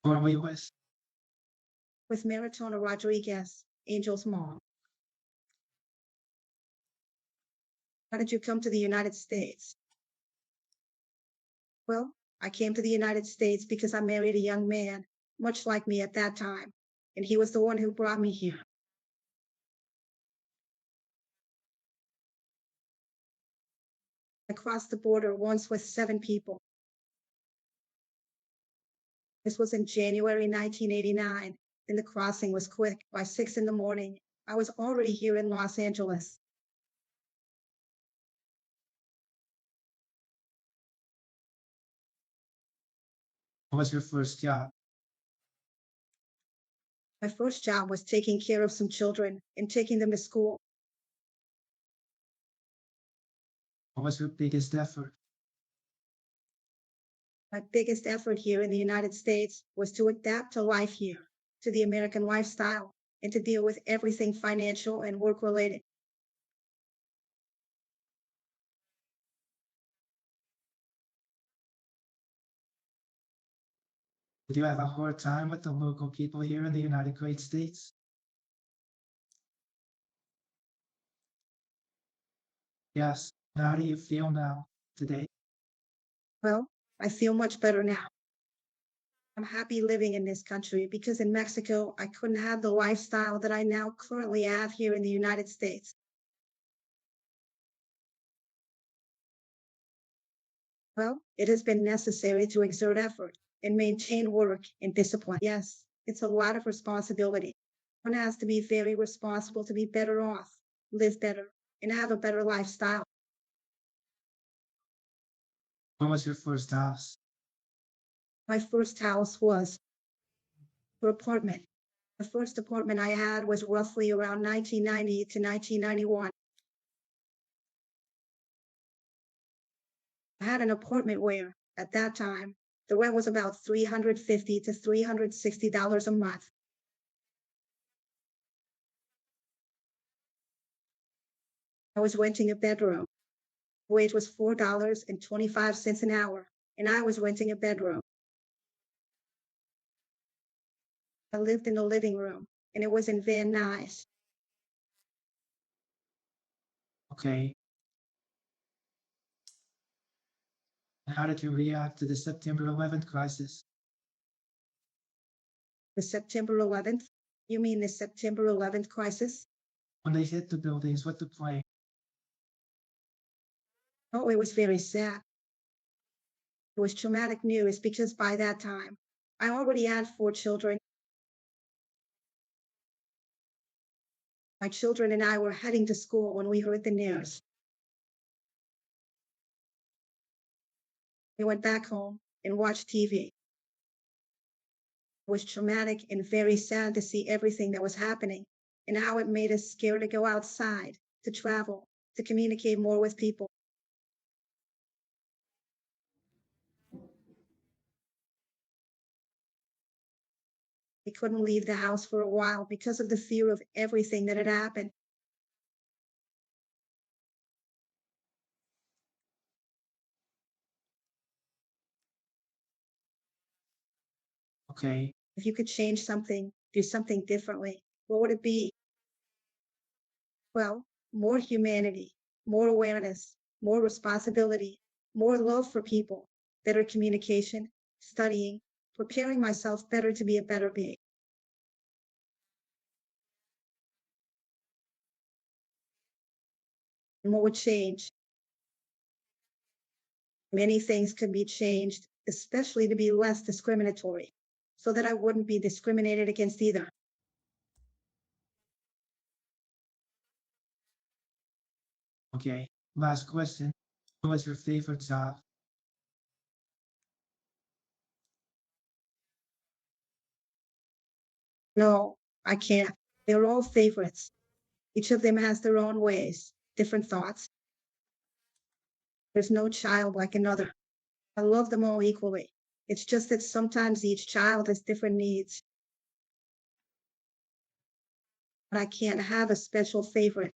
Or we was with Maritona Rodriguez, Angel's mom. How did you come to the United States? Well, I came to the United States because I married a young man, much like me at that time, and he was the one who brought me here. I crossed the border once with 7 people. This was in January 1989, and the crossing was quick. By 6 in the morning, I was already here in Los Angeles. what was your first job? My first job was taking care of some children and taking them to school. What was your biggest effort? My biggest effort here in the United States was to adapt to life here, to the American lifestyle, and to deal with everything financial and work related. Did you have a hard time with the local people here in the United Great States? Yes. How do you feel now, today? Well, I feel much better now. I'm happy living in this country because in Mexico, I couldn't have the lifestyle that I now currently have here in the United States. Well, it has been necessary to exert effort and maintain work and discipline. Yes, it's a lot of responsibility. One has to be very responsible to be better off, live better, and have a better lifestyle. What was your first house? My first house was an apartment. The first apartment I had was roughly around 1990 to 1991. I had an apartment where, at that time, the rent was about $350 to $360 a month. I was renting a bedroom. Wage was $4.25 an hour, and I was renting a bedroom. I lived in the living room, and it was in Van Nuys. Okay. And how did you react to the September 11th crisis? The September 11th? You mean the September 11th crisis? When they hit the buildings with the plane? Oh, it was very sad. It was traumatic news because by that time, I already had 4 children. My children and I were heading to school when we heard the news. We went back home and watched TV. It was traumatic and very sad to see everything that was happening and how it made us scared to go outside, to travel, to communicate more with people. We couldn't leave the house for a while because of the fear of everything that had happened. Okay. If you could change something, do something differently, what would it be? Well, more humanity, more awareness, more responsibility, more love for people, better communication, studying, preparing myself better to be a better being. And what would change? Many things could be changed, especially to be less discriminatory, so that I wouldn't be discriminated against either. Okay. Last question. What was your favorite job? No, I can't. They're all favorites. Each of them has their own ways, different thoughts. There's no child like another. I love them all equally. It's just that sometimes each child has different needs, but I can't have a special favorite.